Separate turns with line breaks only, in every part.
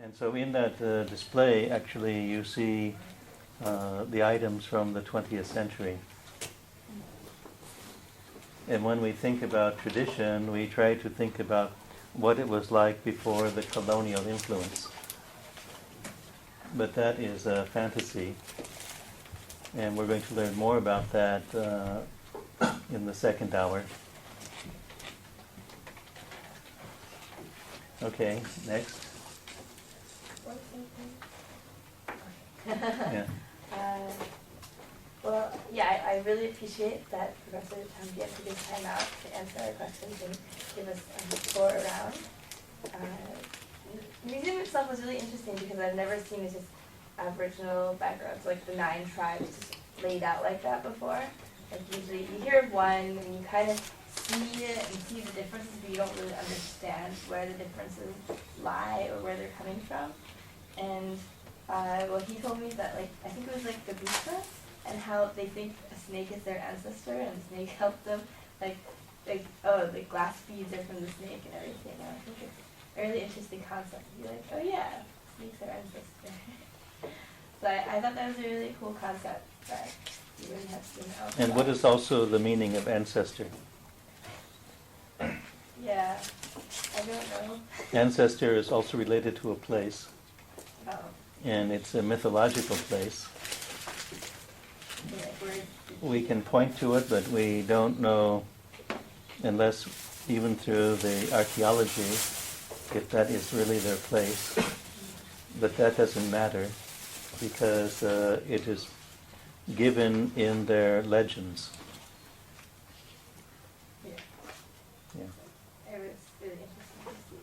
And so in that display, actually, you see the items from the 20th century. And when we think about tradition, we try to think about what it was like before the colonial influence. But that is a fantasy. And we're going to learn more about that in the second hour. Okay, next. Yeah.
I really appreciate that Professor Tanguy took his time out to answer our questions and give us a tour around. The museum itself was really interesting because I've never seen it just Aboriginal backgrounds, like the 9 tribes just laid out like that before. Like usually you hear of one and you kind of see it and see the differences, but you don't really understand where the differences lie or where they're coming from. And he told me that, like, I think it was like the Buddha, and how they think a snake is their ancestor, and the snake helped them, like the glass beads are from the snake and everything. And I think it's a really interesting concept to be like, oh yeah, snake's our ancestor. So I thought that was a really cool concept that you really have seen out.
And what is also the meaning of ancestor?
Yeah, I don't know.
Ancestor is also related to a place.
Oh.
And it's a mythological place.
Yeah,
we can point to it, but we don't know, unless even through the archaeology, if that is really their place. But that doesn't matter, because it is given in their legends.
Yeah.
Yeah.
It was really interesting to see.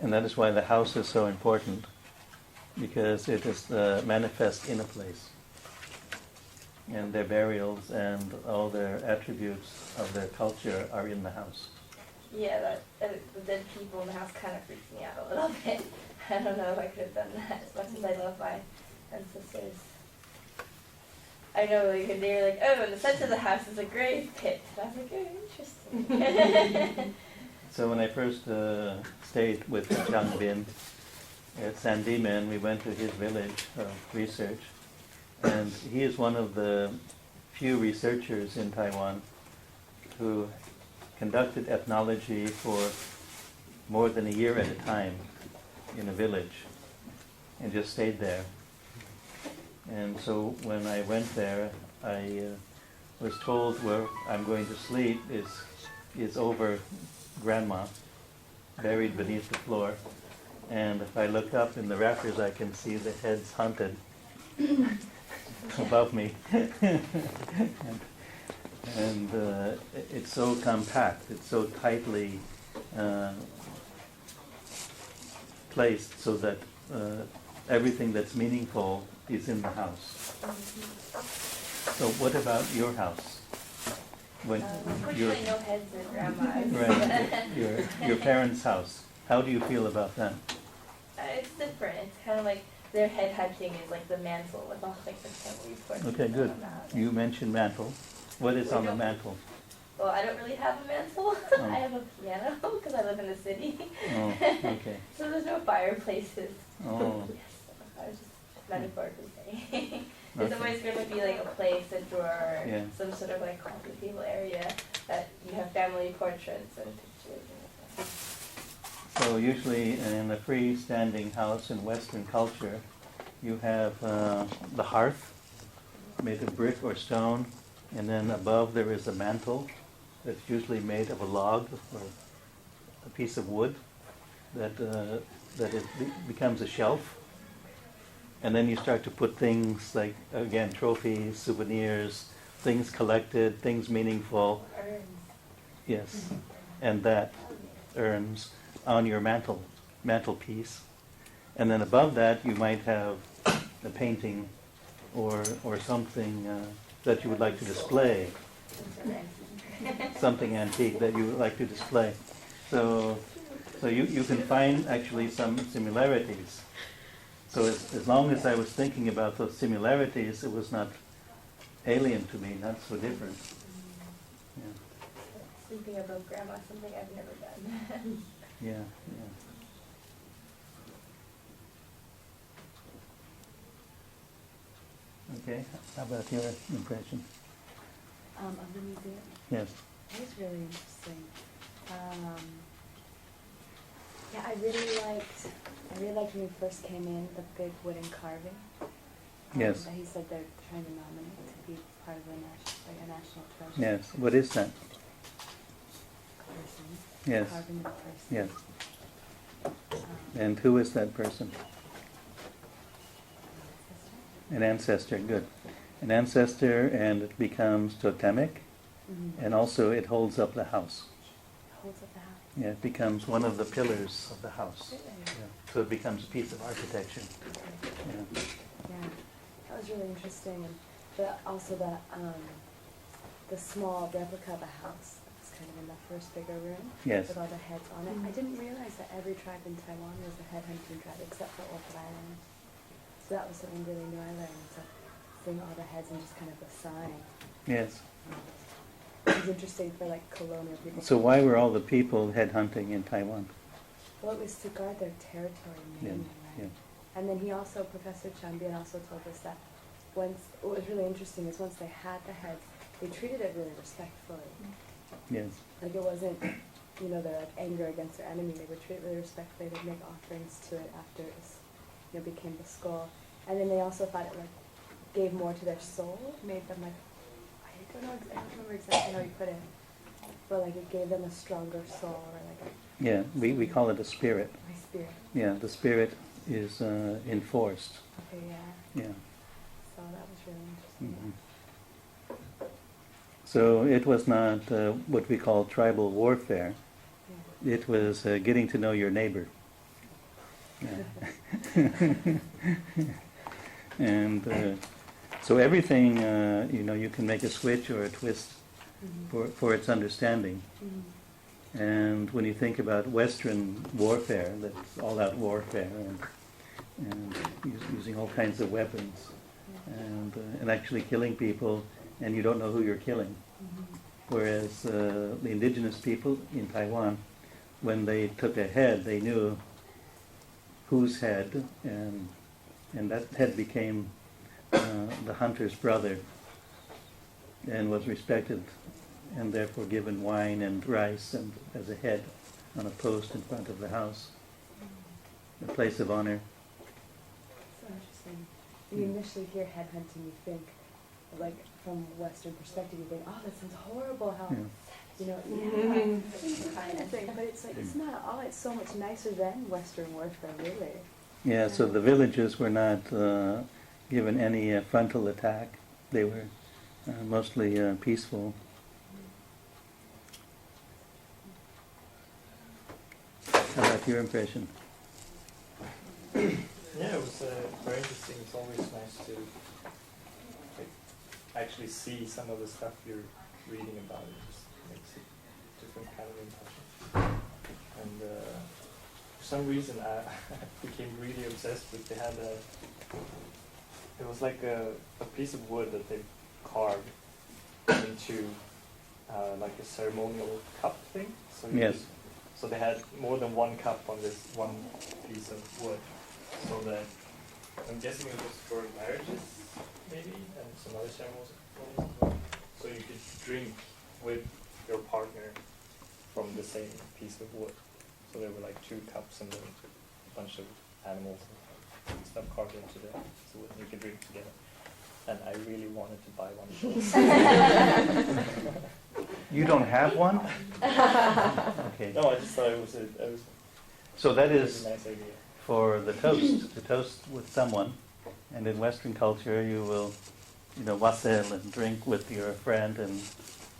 And that is why the house is so important, because it is manifest in a place. And their burials and all their attributes of their culture are in the house.
Yeah, the dead people in the house kind of freaks me out a little bit. I don't know if I could have done that as much as I love my ancestors. I know, like, they were like, oh, in the center of the house is a grave pit. And I was like, oh, interesting.
So when I first stayed with Jiang Bin at Sandiman, we went to his village of research. And he is one of the few researchers in Taiwan who conducted ethnology for more than a year at a time in a village and just stayed there. And so when I went there, I was told where I'm going to sleep is over Grandma, buried beneath the floor. And if I look up in the rafters, I can see the heads hunted above me. and it's so compact, it's so tightly placed so that everything that's meaningful is in the house. So what about your house? When
unfortunately, no heads in Grandma's.
Right, your parents' house. How do you feel about that?
It's different. It's kind of like their head hunting is like the mantle with all like the family portraits.
Okay, good. You mentioned mantle. What is on the mantle?
Well, I don't really have a mantle.
Oh.
I have a piano because I live in the city.
Oh, okay.
So there's no fireplaces.
Oh.
Yes, I was just metaphorically saying. There's
Okay.
always going to be like a place, a drawer,
Yeah.
some sort of like coffee table area that you have family portraits and pictures and stuff.
So usually in a freestanding house in Western culture, you have the hearth made of brick or stone, and then above there is a mantle that's usually made of a log or a piece of wood that it becomes a shelf. And then you start to put things like, again, trophies, souvenirs, things collected, things meaningful.
Urns.
Yes, and that urns on your mantelpiece. And then above that you might have a painting or something that you would like to display. Something antique that you would like to display. So you can find actually some similarities. So as long as I was thinking about those similarities, it was not alien to me, not so different. Yeah.
Sleeping above Grandma, something I've never done.
Yeah. Okay, how about your impression?
Of the museum.
Yes.
It was really interesting. Yeah, I really liked when we first came in, the big wooden carving.
Yes.
That he said they're trying to nominate to be part of a national treasure.
Yes. What is that?
Person.
Yes.
Carving of a person.
Yes. And who is that person? An ancestor, good. An ancestor, and it becomes totemic, and also it holds up the house.
Holds up the house.
Yeah, it becomes one of the pillars of the house.
Really?
Yeah. So it becomes a piece of architecture. Yeah.
Yeah, that was really interesting, and also the small replica of the house that was kind of in the first bigger room.
Yes.
With all the heads on it. I didn't realize that every tribe in Taiwan was a head-hunting tribe except for Orchid Island. So that was something really new I learned. So seeing all the heads and just kind of the sign.
Yes.
It was interesting for like colonial people.
So why were all the people headhunting in Taiwan?
Well, it was to guard their territory mainly,
Yeah.
right? And then Professor Chanbian also told us that what was really interesting is once they had the heads, they treated it really respectfully.
Yes.
Like it wasn't, their like anger against their enemy. They would treat it really respectfully. They'd make offerings to it after it was, became the skull. And then they also thought it like gave more to their soul, made them like, I don't remember exactly how he put it, but like it gave them a stronger soul or like a.
Yeah, we call it a spirit.
My spirit.
Yeah, the spirit is enforced.
Okay, yeah.
Yeah.
So that was really interesting.
Mhm. So it was not what we call tribal warfare.
Yeah.
It was getting to know your neighbor. Yeah. And so everything, you can make a switch or a twist for its understanding. And when you think about Western warfare, that's all-out warfare, and using all kinds of weapons, and actually killing people, and you don't know who you're killing. Whereas the indigenous people in Taiwan, when they took a head, they knew whose head, and that head became the hunter's brother, and was respected, and therefore given wine and rice and as a head on a post in front of the house, a place of honor.
So interesting. When you initially hear headhunting, you think, like from Western perspective, you think, oh, that sounds horrible. How, kind of thing. But it's like it's not at all. It's so much nicer than Western warfare, really.
Yeah. So the villages were not given any frontal attack. They were mostly peaceful. How about your impression?
Yeah, it was very interesting. It's always nice to actually see some of the stuff you're reading about. It just makes a different kind of impression. And for some reason, I became really obsessed with. They had it was like a piece of wood that they carved into like a ceremonial cup thing. So
Yes.
So they had more than one cup on this one piece of wood. So that I'm guessing it was for marriages, maybe, and some other ceremonies as well. So you could drink with your partner from the same piece of wood. So there were like 2 cups and then a bunch of animals and stuff carved into the wood, and you could drink together. And I really wanted to buy one of those.
You don't have one? Okay.
No, I just thought it was
So that
a
is
nice idea.
for the toast, to toast with someone. And in Western culture, you will, wassail and drink with your friend and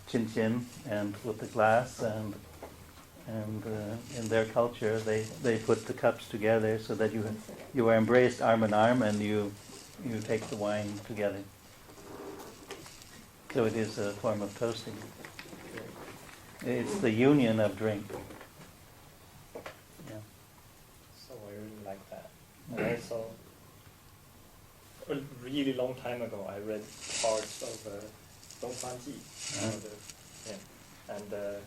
chin chin and with the glass. And in their culture, they put the cups together so that you are embraced arm in arm, and you take the wine together. So it is a form of toasting. It's the union of drink. Yeah.
So I really like that. And also, a really long time ago, I read parts of Dongfanji. And the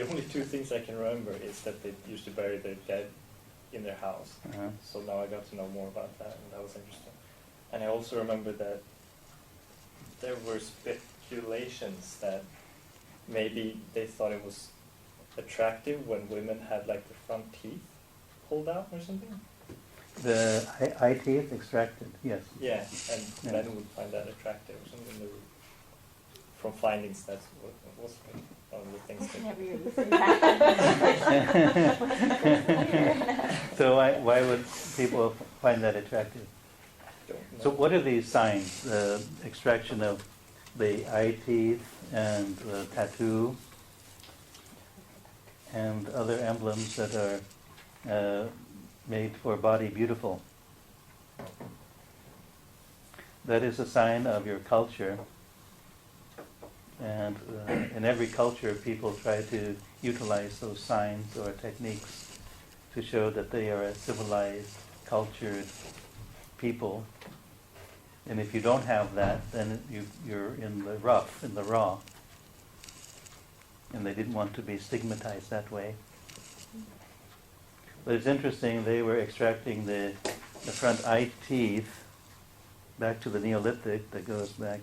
only 2 things I can remember is that they used to bury their dead in their house.
Uh-huh.
So now I got to know more about that, and that was interesting. And I also remember that there were speculations that maybe they thought it was attractive when women had like the front teeth pulled out or something.
The eye teeth extracted, yes.
Yeah, and men would find that attractive or something. They were, from findings, that's what was one of the things.
I
That,
never really seen that.
So why would people find that attractive?
don't know.
So what are these signs? The extraction of the eye teeth and the tattoo and other emblems that are made for body beautiful. That is a sign of your culture. And in every culture, people try to utilize those signs or techniques to show that they are a civilized, cultured people. And if you don't have that, then you're in the rough, in the raw. And they didn't want to be stigmatized that way. But it's interesting, they were extracting the front eye teeth back to the Neolithic that goes back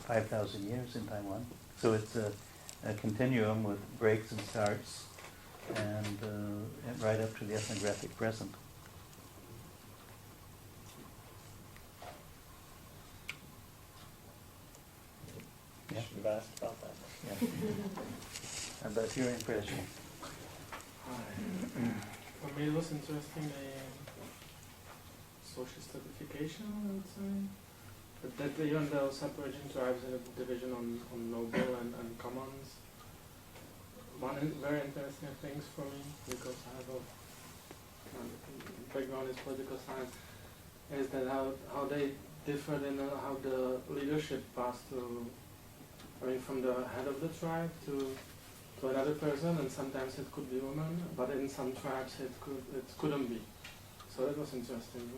5,000 years in Taiwan. So it's a continuum with breaks and starts and right up to the ethnographic present. Yeah.
Should have asked about that.
Yeah. How about your impression?
For me, it was interesting social stratification, I would say. But that even those Aboriginal tribes had a division on noble and commons. One very interesting things for me, because I have a background in political science, is that how they differed in how the leadership passed to, from the head of the tribe to another person, and sometimes it could be women, but in some tribes it couldn't be. So that was interesting.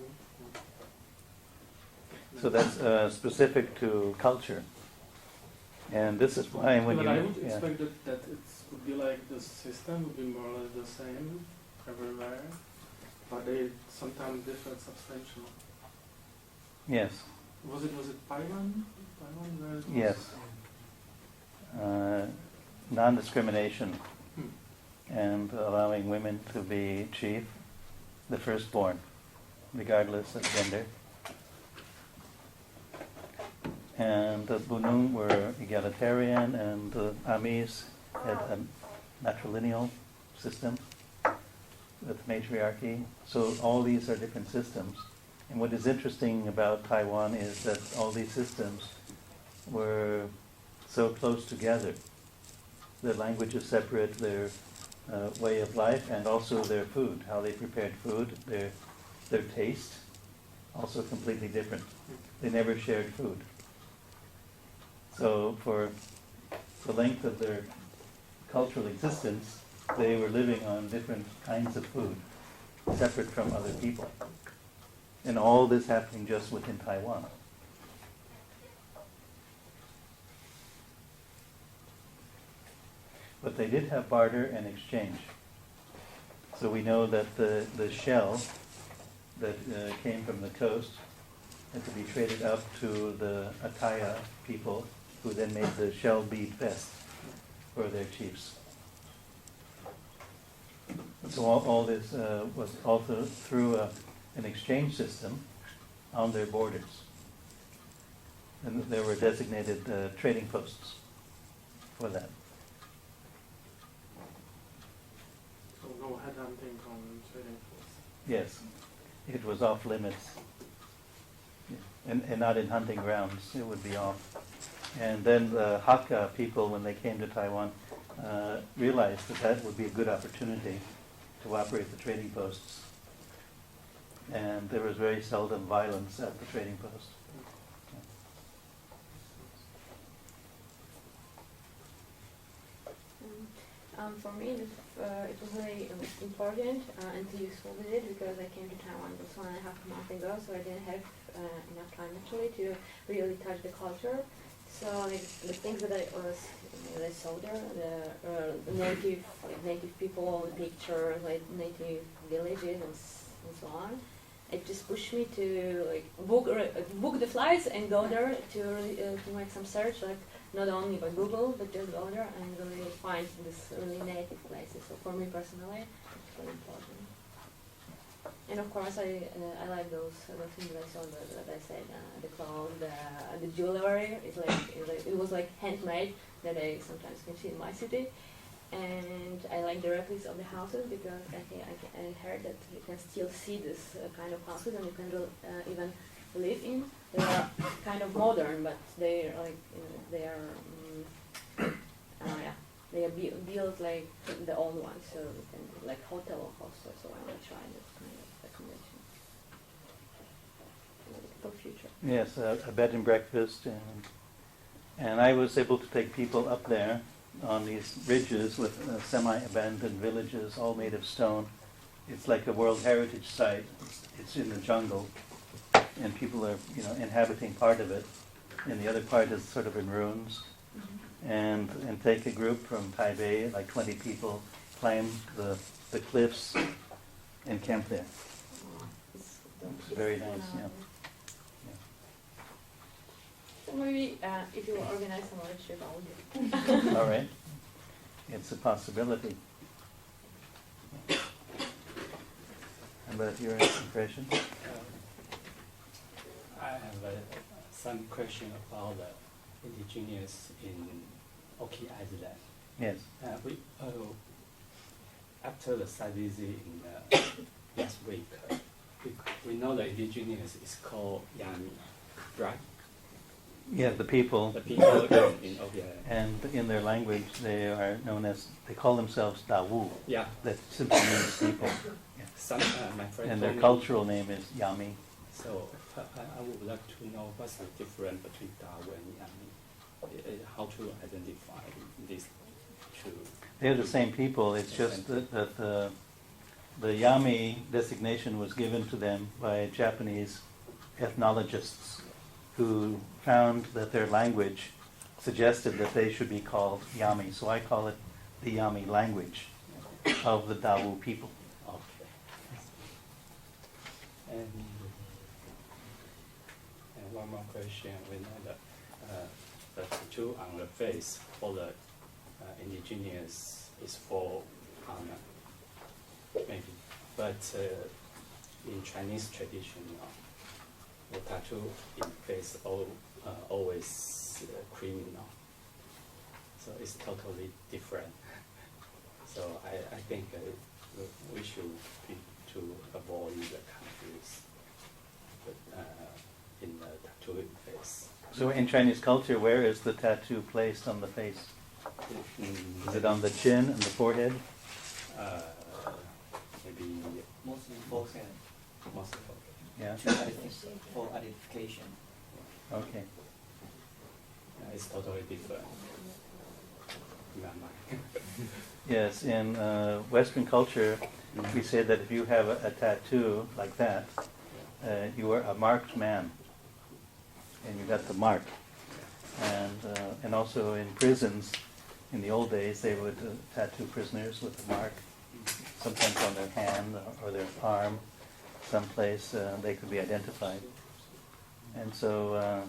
So that's specific to culture. And this is why when
but
you...
I would expect that it would be like the system would be more or less the same everywhere, but they sometimes differ substantially.
Yes.
Was it Taiwan? Where it was?
Yes. Non-discrimination and allowing women to be chief, the firstborn, regardless of gender. And the Bunung were egalitarian, and the Amis had a matrilineal system with matriarchy. So all these are different systems. And what is interesting about Taiwan is that all these systems were so close together. Their language is separate, their way of life, and also their food, how they prepared food, their taste, also completely different. They never shared food. So for the length of their cultural existence, they were living on different kinds of food, separate from other people. And all this happening just within Taiwan. But they did have barter and exchange. So we know that the shell that came from the coast had to be traded up to the Ataya people, who then made the shell bead vest for their chiefs. So all this was also through an exchange system on their borders. And there were designated trading posts for that.
So no headhunting on trading posts.
Yes, it was off limits. And not in hunting grounds, it would be off. And then the Hakka people, when they came to Taiwan, realized that would be a good opportunity to operate the trading posts. And there was very seldom violence at the trading post.
For me, it was really important and useful visit, because I came to Taiwan just 1.5 months ago, so I didn't have enough time actually to really touch the culture. So the things that I saw there, the native people, the pictures, native villages and so on. it just pushed me to like book the flights and go there to make some search, like not only by Google, but just go there and really find this really native places. So for me personally, it's very important. And of course, I like those things I saw that I said, the clothes, the jewelry. It was like handmade that I sometimes can see in my city. And I like the replicas of the houses because I heard that you can still see this kind of houses and you can even live in. They are kind of modern, but they are like they are built like the old ones, so you can like hotel or hostel. So I want to try this kind of accommodation for future.
Yes, a bed and breakfast, and I was able to take people up there on these ridges with semi-abandoned villages, all made of stone. It's like a World Heritage Site. It's in the jungle, and people are, inhabiting part of it, and the other part is sort of in ruins. And take a group from Taipei, like 20 people, climb the cliffs and camp there. It's very nice, yeah.
So maybe if you organize some other trip, I will do.
All right. It's a possibility. How about your impression?
I have some question about the indigenous in Oki Island.
Yes.
We after the site visit in last week, we know the indigenous is called Yami, right?
Yeah, the people.
The people in Oki Island.
And in their language, they call themselves Dawu.
Yeah.
That simply means people.
Some my friend
And
told
their
me-
cultural name is Yami.
So I would like to know what's the difference between Dawu and Yami. How to identify these two?
They're the same people. It's just that the Yami designation was given to them by Japanese ethnologists who found that their language suggested that they should be called Yami. So I call it the Yami language of the Dawu people.
Okay. And one more question. We know that the tattoo on the face for the indigenous is for honor, maybe. But in Chinese tradition, the tattoo in face always criminal. So it's totally different. So I think we should be to avoid the confuse in the tattoo face.
So in Chinese culture, where is the tattoo placed on the face? Is it on the chin and the forehead?
Maybe
Mostly forehead,
most of
Yeah.
for identification.
Okay.
it's totally different in my mind.
Yes, in Western culture, we say that if you have a tattoo like that, you are a marked man, and you got the mark. And also in prisons, in the old days, they would tattoo prisoners with a mark, sometimes on their hand or their arm, someplace they could be identified. And so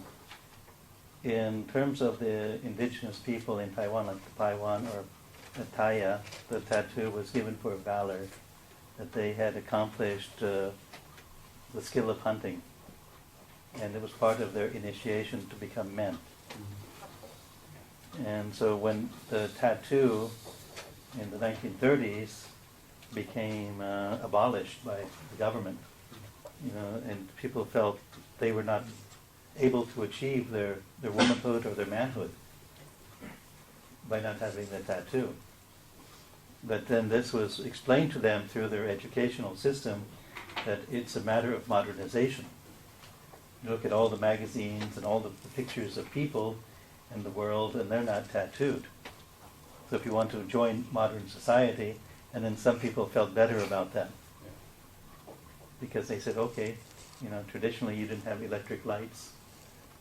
in terms of the indigenous people in Taiwan, like the Taiwan or the Taya, the tattoo was given for valor, that they had accomplished the skill of hunting. And it was part of their initiation to become men. And so when the tattoo in the 1930s became abolished by the government, and people felt they were not able to achieve their womanhood or their manhood by not having the tattoo. But then this was explained to them through their educational system that it's a matter of modernization. You look at all the magazines and all the pictures of people in the world, and they're not tattooed. So if you want to join modern society, and then some people felt better about that. Because they said, okay, traditionally you didn't have electric lights,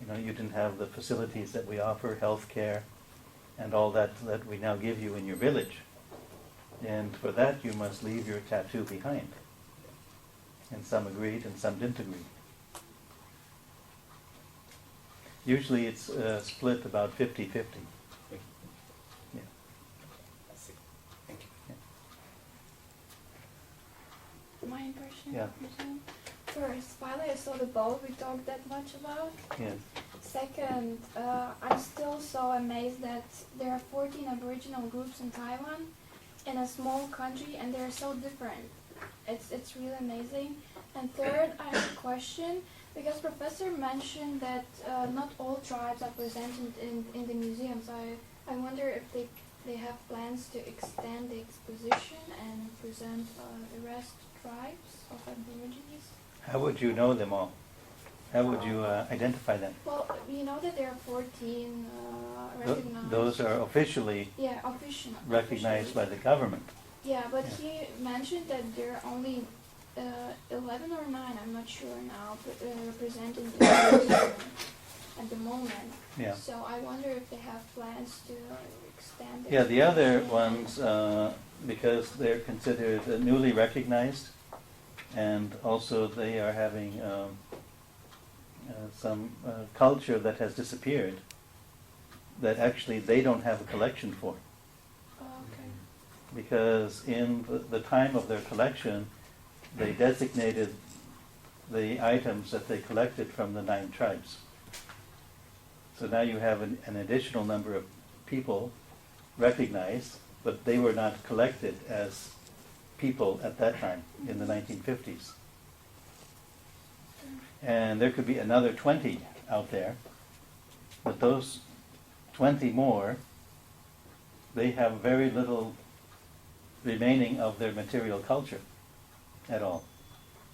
you didn't have the facilities that we offer, health care, and all that we now give you in your village. And for that you must leave your tattoo behind. and some agreed and some didn't agree. Usually it's split about 50-50. Yeah.
I see. Thank you.
My impression
Yeah.
of museum. First, finally I saw the boat we talked that much about.
Yes.
Second, I'm still so amazed that there are 14 Aboriginal groups in Taiwan, in a small country, and they're so different. It's really amazing. And third, I have a question, because Professor mentioned that not all tribes are presented in the museums. I wonder if they have plans to extend the exposition and present the rest tribes of Aborigines.
How would you know them all? How would you identify them?
Well, you know that there are 14
Th-
recognized.
Those are officially
Yeah, official.
recognized by the government.
Yeah, but
Yeah.
he mentioned that there are only 11 or 9, I'm not sure now, representing the museum at the moment.
Yeah.
So I wonder if they have plans to extend it.
Yeah, the other ones, because they're considered newly recognized, and also they are having some culture that has disappeared, that actually they don't have a collection for.
Oh, okay.
Because in the time of their collection, they designated the items that they collected from the 9 tribes. So now you have an additional number of people recognized, but they were not collected as people at that time in the 1950s. And there could be another 20 out there, but those 20 more, they have very little remaining of their material culture at all,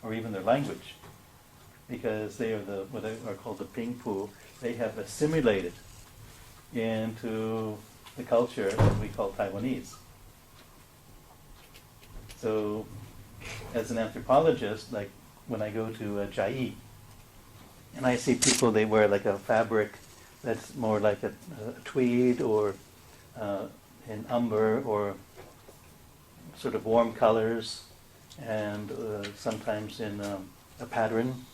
or even their language, because they are what they are called the Pingpu. They have assimilated into the culture that we call Taiwanese. So, as an anthropologist, like when I go to Chiayi, and I see people, they wear like a fabric that's more like a tweed or an umber or sort of warm colors, and sometimes in a pattern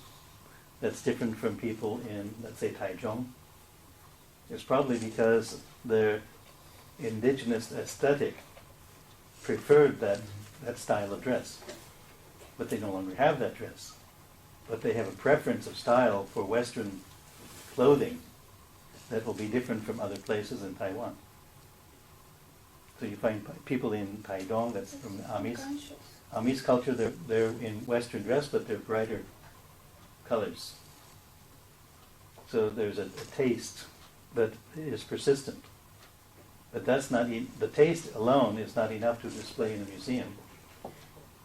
that's different from people in, let's say, Taichung. It's probably because their indigenous aesthetic preferred that style of dress, but they no longer have that dress. But they have a preference of style for Western clothing that will be different from other places in Taiwan. So you find people in Taidong, that's from the Amis culture, they're in Western dress, but they're brighter colors. So there's a taste that is persistent. But that's not the taste alone is not enough to display in a museum.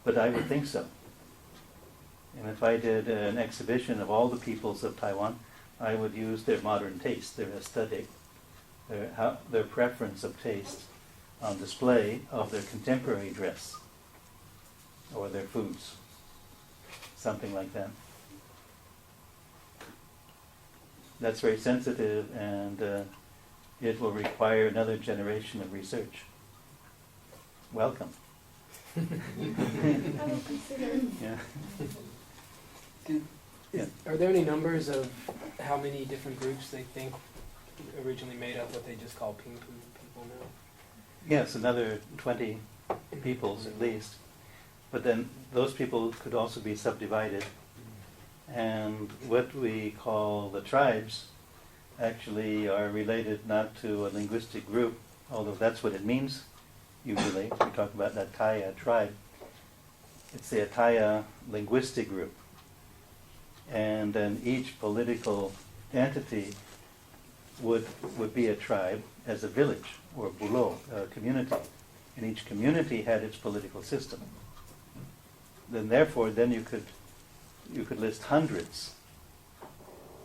But I would think so. And if I did an exhibition of all the peoples of Taiwan, I would use their modern taste, their aesthetic, their preference of taste on display of their contemporary dress or their foods, something like that. That's very sensitive, and it will require another generation of research. Welcome.
I will consider.
Yeah.
Are there any numbers of how many different groups they think originally made up what they just call Pingpu people now?
Yes, another 20 peoples at least. But then those people could also be subdivided. And what we call the tribes actually are related not to a linguistic group, although that's what it means usually. We talk about that Ataya tribe. It's the Ataya linguistic group. And then each political entity would be a tribe as a village or a bulo, a community. And each community had its political system. Then therefore, then you could list hundreds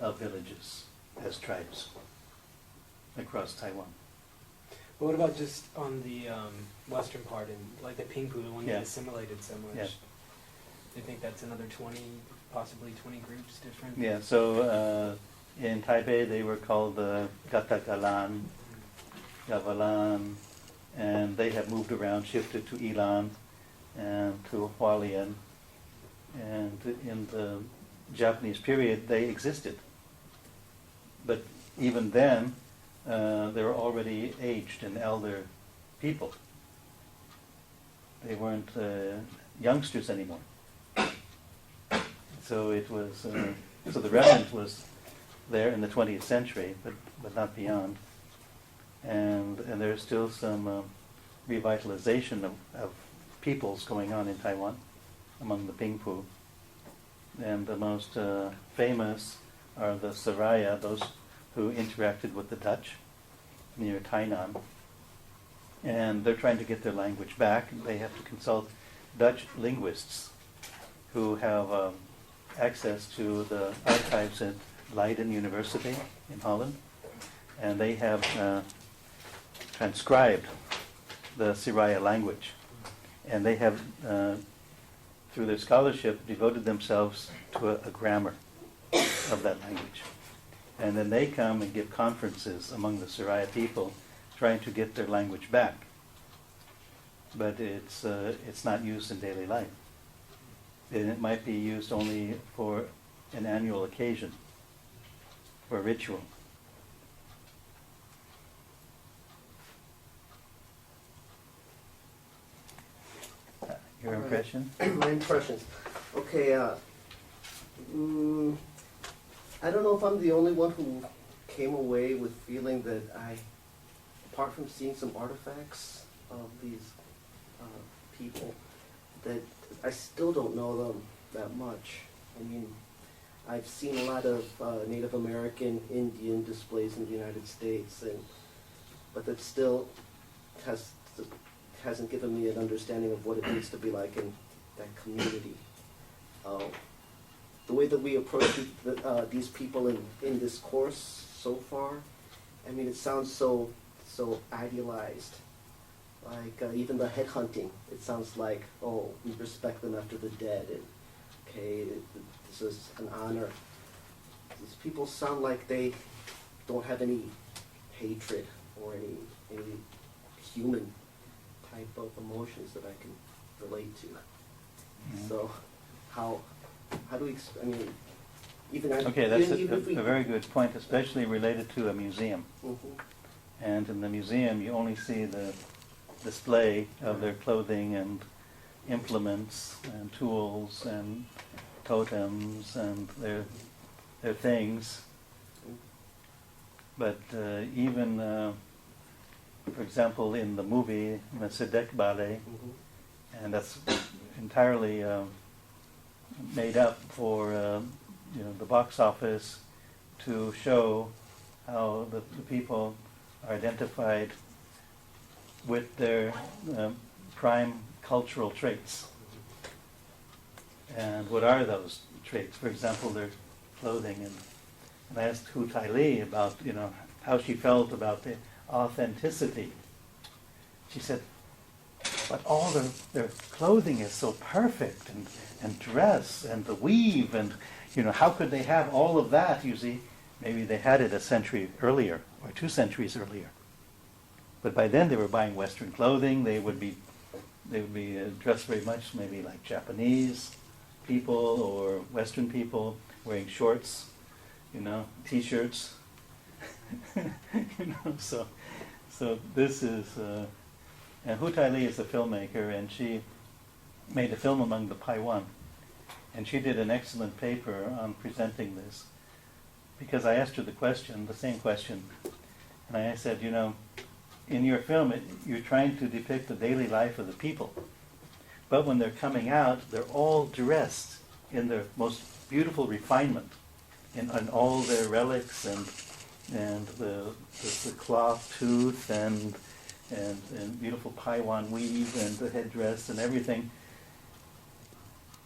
of villages as tribes across Taiwan.
But what about just on the western part, and like the Pingpu, the one
Yeah.
that assimilated so much?
Yeah.
They think that's another 20, possibly 20 groups different?
Yeah, so in Taipei they were called the Gatagalan, Gavalan, and they have moved around, shifted to Ilan and to Hualien. And in the Japanese period, they existed. But even then, they were already aged and elder people. They weren't youngsters anymore. So it was. So the remnant was there in the 20th century, but not beyond. And there's still some revitalization of peoples going on in Taiwan among the Pingpu. And the most famous are the Saraya, those who interacted with the Dutch near Tainan. And they're trying to get their language back. They have to consult Dutch linguists who have access to the archives at Leiden University in Holland. And they have transcribed the Siraya language. And they have, through their scholarship, devoted themselves to a grammar of that language. And then they come and give conferences among the Siraya people trying to get their language back. But it's not used in daily life. And it might be used only for an annual occasion, for a ritual. Your impression?
My impressions. Okay, I don't know if I'm the only one who came away with feeling that apart from seeing some artifacts of these people, that I still don't know them that much. I mean, I've seen a lot of Native American, Indian displays in the United States, but that still hasn't given me an understanding of what it needs to be like in that community. The way that we approach these people in this course so far, I mean, it sounds so idealized. Like even the headhunting, it sounds like, oh, we respect them after the dead, and okay, this is an honor. These people sound like they don't have any hatred or any human type of emotions that I can relate to. Mm-hmm. So, how do we? I mean, even
okay, that's a very good point, especially related to a museum.
Mm-hmm.
And in the museum, you only see the display of their clothing and implements and tools and totems and their things. But even, for example, in the movie Sedek Ballet,
mm-hmm.
and that's entirely made up for the box office to show how the people are identified with their prime cultural traits. And what are those traits? For example, their clothing. And I asked Hu Tai Li about, how she felt about the authenticity. She said, but all their clothing is so perfect, and dress, and the weave, and, how could they have all of that, you see? Maybe they had it a century earlier, or 2 centuries earlier. But by then they were buying Western clothing. They would be dressed very much maybe like Japanese people or Western people, wearing shorts, T-shirts. So this is, and Hu Tai Li is a filmmaker, and she made a film among the Taiwan, and she did an excellent paper on presenting this, because I asked her the same question, and I said, in your film, you're trying to depict the daily life of the people. But when they're coming out, they're all dressed in their most beautiful refinement, in all their relics and the cloth tooth and beautiful Taiwan weave and the headdress and everything.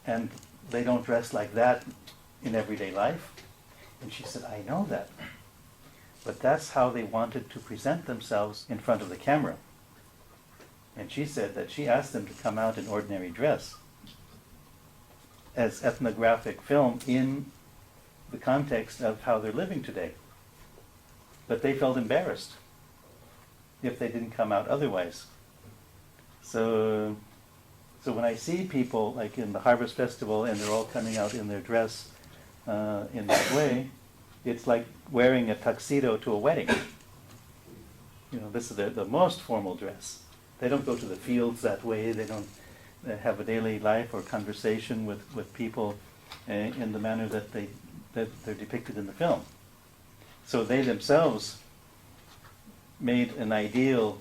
And they don't dress like that in everyday life. And she said, I know that. But that's how they wanted to present themselves in front of the camera. And she said that she asked them to come out in ordinary dress as ethnographic film in the context of how they're living today. But they felt embarrassed if they didn't come out otherwise. So So when I see people like in the Harvest Festival and they're all coming out in their dress in that way, it's like wearing a tuxedo to a wedding. You know, this is the most formal dress. They don't go to the fields that way. They don't have a daily life or conversation with people in the manner that they're depicted in the film. So they themselves made an ideal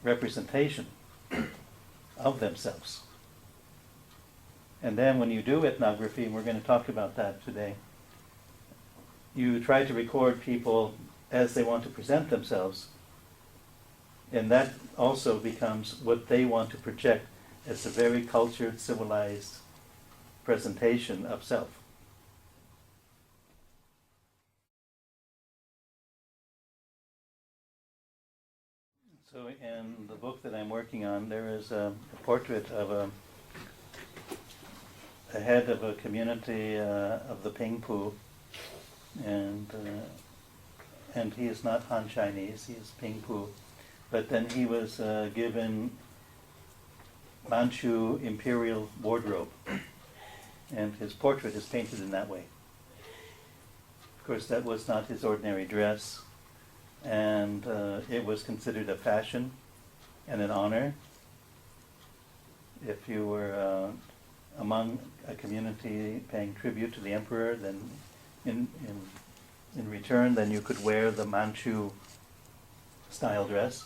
representation of themselves. And then when you do ethnography, and we're going to talk about that today, you try to record people as they want to present themselves, and that also becomes what they want to project as a very cultured, civilized presentation of self. So in the book that I'm working on, there is a portrait of a head of a community of the Pingpu, and he is not Han Chinese, he is Pingpu, but then he was given Manchu imperial wardrobe, and his portrait is painted in that way. Of course, that was not his ordinary dress, and it was considered a fashion and an honor. If you were among a community paying tribute to the emperor, then in return, then you could wear the Manchu style dress.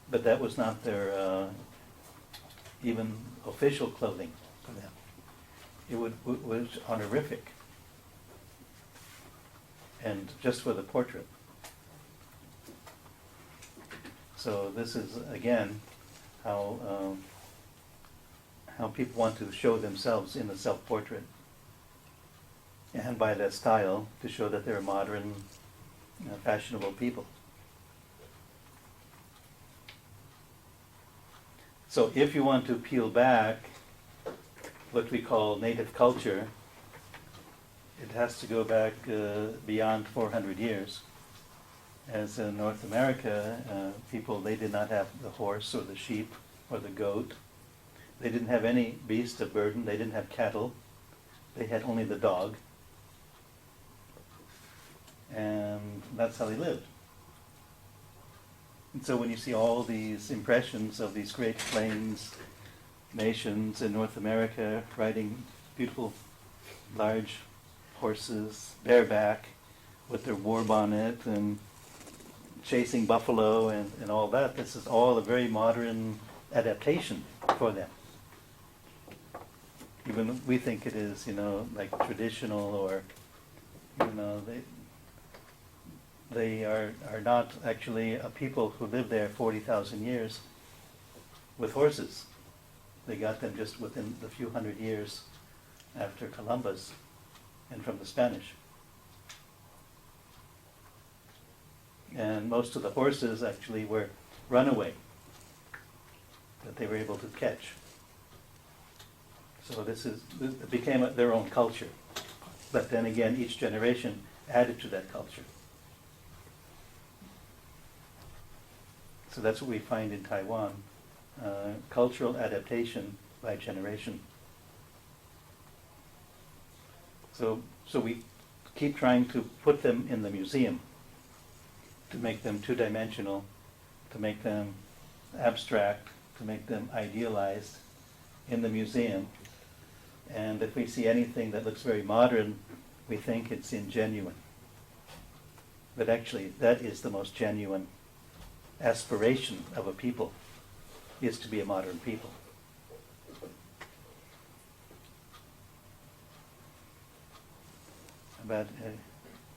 But that was not their even official clothing for them. It was honorific, and just for the portrait. So this is again how people want to show themselves in a self-portrait, and by that style to show that they're modern, fashionable people. So if you want to peel back what we call native culture, it has to go back beyond 400 years. As in North America, people, they did not have the horse or the sheep or the goat. They didn't have any beast of burden. They didn't have cattle. They had only the dog. And that's how they lived. And so when you see all these impressions of these great plains nations in North America riding beautiful large horses, bareback, with their war bonnet and chasing buffalo and all that, this is all a very modern adaptation for them. Even we think it is, like traditional, or, they are not actually a people who lived there 40,000 years with horses. They got them just within the few hundred years after Columbus and from the Spanish. And most of the horses actually were runaway that they were able to catch. So it became their own culture. But then again, each generation added to that culture. So that's what we find in Taiwan, cultural adaptation by generation. So we keep trying to put them in the museum, to make them two-dimensional, to make them abstract, to make them idealized in the museum. And if we see anything that looks very modern, we think it's ingenuine. But actually, that is the most genuine aspiration of a people, is to be a modern people. About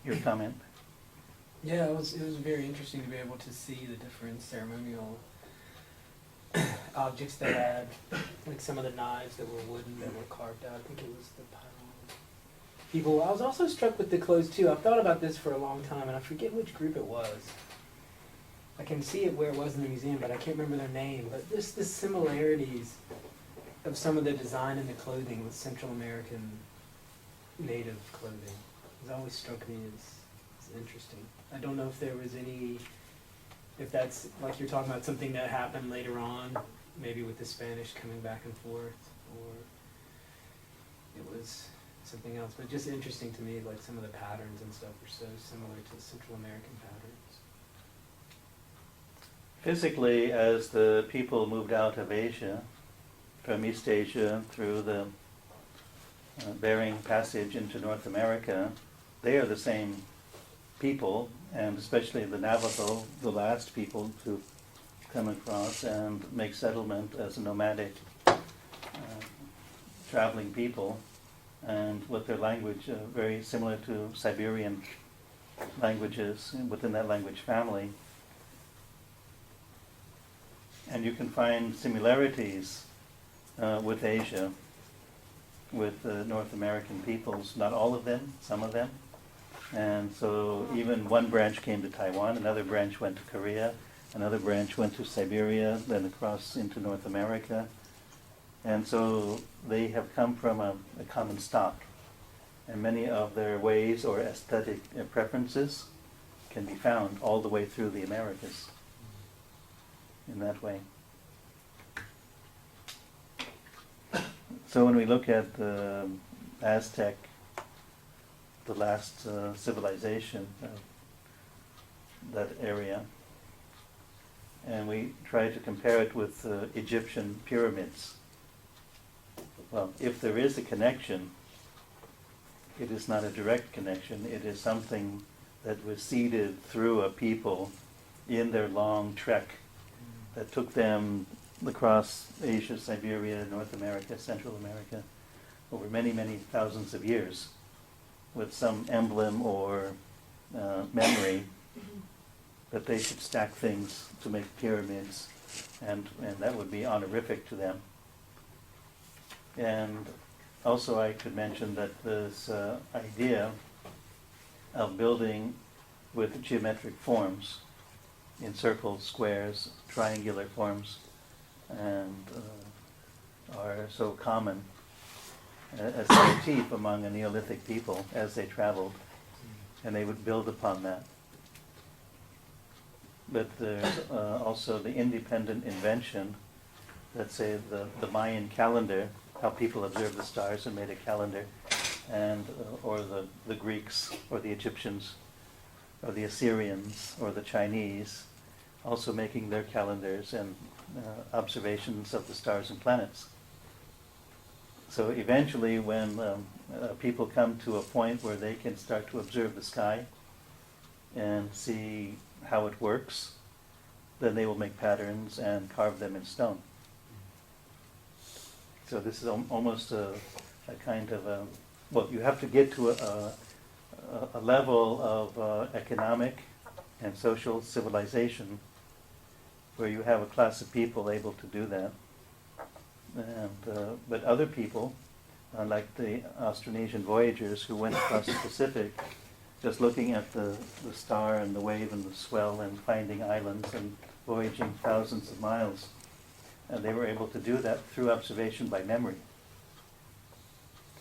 your comment?
Yeah, it was very interesting to be able to see the different ceremonial objects they had, like some of the knives that were wooden that were carved out. I think it was the people. I was also struck with the clothes too. I've thought about this for a long time, and I forget which group it was. I can see it where it was in the museum, but I can't remember their name. But just the similarities of some of the design and the clothing with Central American native clothing has always struck me as interesting. I don't know if there was any if that's, like you're talking about something that happened later on, maybe with the Spanish coming back and forth, or it was something else. But just interesting to me, like some of the patterns and stuff are so similar to Central American patterns.
Physically, as the people moved out of Asia, from East Asia through the Bering Passage into North America, they are the same people, and especially the Navajo, the last people to come across and make settlement as a nomadic traveling people, and with their language very similar to Siberian languages within that language family. And you can find similarities with Asia, with North American peoples, not all of them, some of them. And so even one branch came to Taiwan, another branch went to Korea, another branch went to Siberia, then across into North America. And so they have come from a common stock. And many of their ways or aesthetic preferences can be found all the way through the Americas in that way. So when we look at the Aztec, the last civilization of that area, and we try to compare it with Egyptian pyramids. Well, if there is a connection, it is not a direct connection. It is something that was seeded through a people in their long trek that took them across Asia, Siberia, North America, Central America, over many, many thousands of years, with some emblem or memory that they should stack things to make pyramids, and that would be honorific to them. And also I could mention that this idea of building with geometric forms in circles, squares, triangular forms, and are so common as a motif among a Neolithic people as they traveled, and they would build upon that. But there's also the independent invention, let's say the Mayan calendar, how people observed the stars and made a calendar, and or the Greeks or the Egyptians or the Assyrians or the Chinese also making their calendars and observations of the stars and planets. So eventually when people come to a point where they can start to observe the sky and see how it works, then they will make patterns and carve them in stone. So this is almost a kind of a, well, you have to get to a level of economic and social civilization where you have a class of people able to do that. And but other people, like the Austronesian voyagers who went across the Pacific, just looking at the star and the wave and the swell and finding islands and voyaging thousands of miles, and they were able to do that through observation by memory.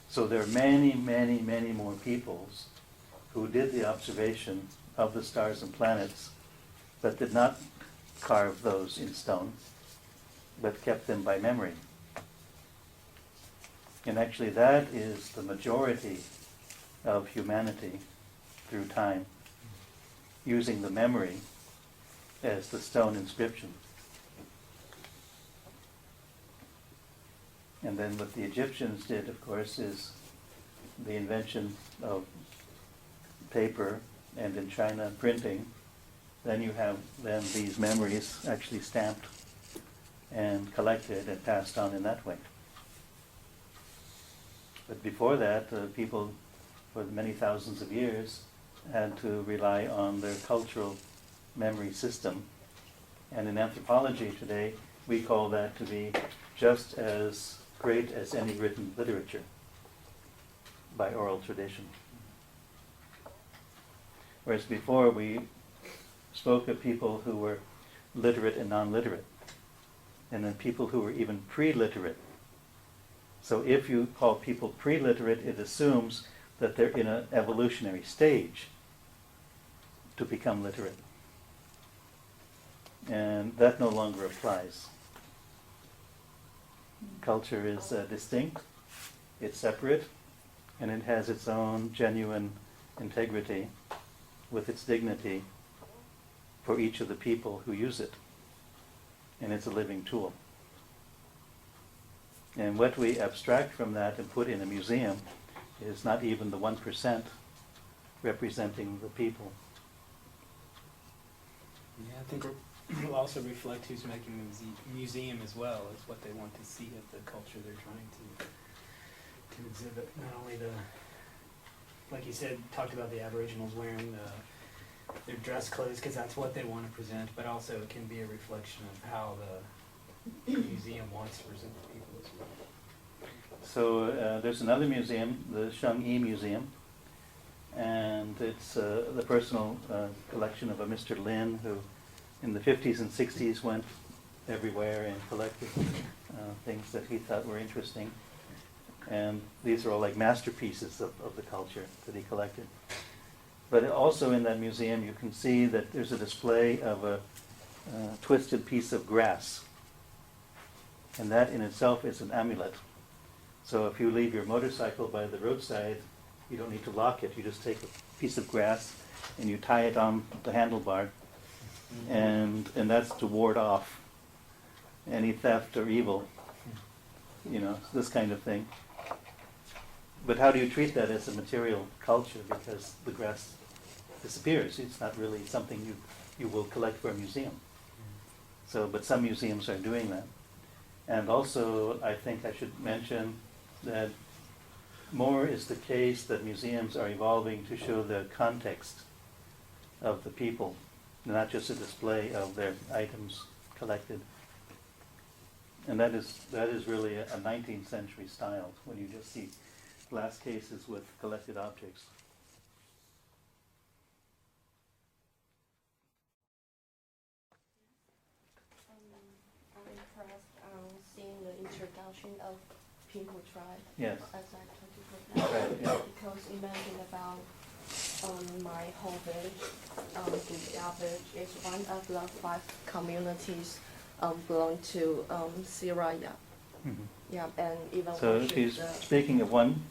So there are many, many, many more peoples who did the observation of the stars and planets, but did not carve those in stone, but kept them by memory. And actually that is the majority of humanity through time, using the memory as the stone inscription. And then what the Egyptians did, of course, is the invention of paper, and in China printing. Then you have then these memories actually stamped and collected and passed on in that way. But before that, people for many thousands of years had to rely on their cultural memory system. And in anthropology today, we call that to be just as great as any written literature by oral tradition. Whereas before we spoke of people who were literate and non-literate, and then people who were even pre-literate. So if you call people pre-literate, it assumes that they're in an evolutionary stage to become literate. And that no longer applies. Culture is distinct, it's separate, and it has its own genuine integrity with its dignity for each of the people who use it. And it's a living tool. And what we abstract from that and put in a museum is not even the 1% representing the people.
Yeah, I think it'll also reflect who's making the museum as well, as what they want to see of the culture they're trying to exhibit. Not only the, like you said, talked about the Aboriginals wearing their dress clothes because that's what they want to present, but also it can be a reflection of how the museum wants to present the people as well.
So there's another museum, the Shang-Yi Museum, and it's the personal collection of a Mr. Lin who in the 50s and 60s went everywhere and collected things that he thought were interesting. And these are all like masterpieces of the culture that he collected. But also in that museum you can see that there's a display of a twisted piece of grass. And that in itself is an amulet. So if you leave your motorcycle by the roadside, you don't need to lock it. You just take a piece of grass and you tie it on the handlebar. And that's to ward off any theft or evil. You know, this kind of thing. But how do you treat that as a material culture? Because the grass disappears. It's not really something you will collect for a museum. So, but some museums are doing that. And also, I think I should mention that more is the case that museums are evolving to show the context of the people, not just a display of their items collected. And that is really a 19th century style, when you just see glass cases with collected objects.
I'm impressed seeing the introduction of Pinghu tribe.
Yes.
As I told you before.
Right, yeah.
Because you mentioned about my home village. The village is one of the 5 communities belong to Siraya.
Mhm.
Yeah, and even
So
worship
she's
the,
speaking of one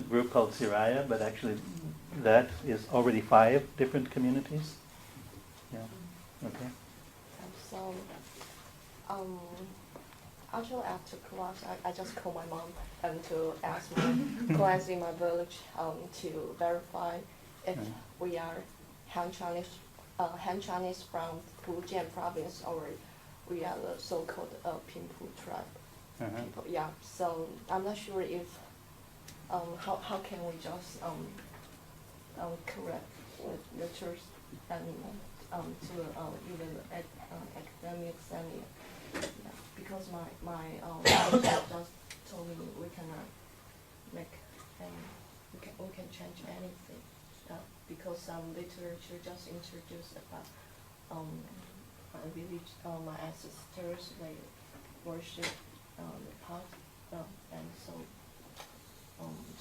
group called Siraya, but actually that is already 5 different communities. Yeah. Okay.
so actually after class, I just called my mom and to ask my class in my village to verify if we are Han Chinese from Fujian province or we are the so-called Pinghu tribe people. Yeah, so I'm not sure if how can we just correct the church and to even academics and yeah, because my teacher just told me we cannot make we can change anything because literature just introduced about my village, my ancestors, they worship the pot, and so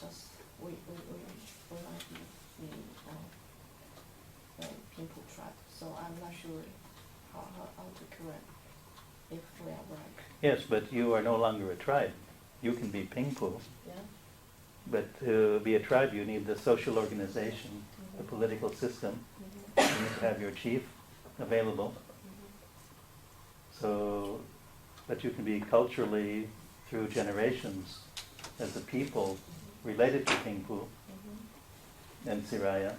just we might be Pinghu tribe. So I'm not sure how to correct if we are right.
Yes, but you are no longer a tribe. You can be Pinghu.
Yeah.
But to be a tribe, you need the social organization, the political system. You need to have your chief available. So, but you can be culturally, through generations, as a people related to Pinghu and Siraya.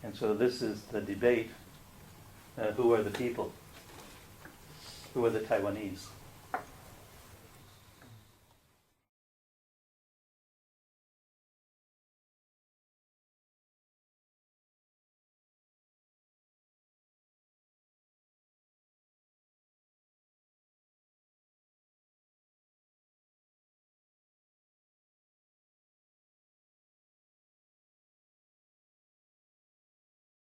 And so this is the debate. Who are the people? Who are the Taiwanese?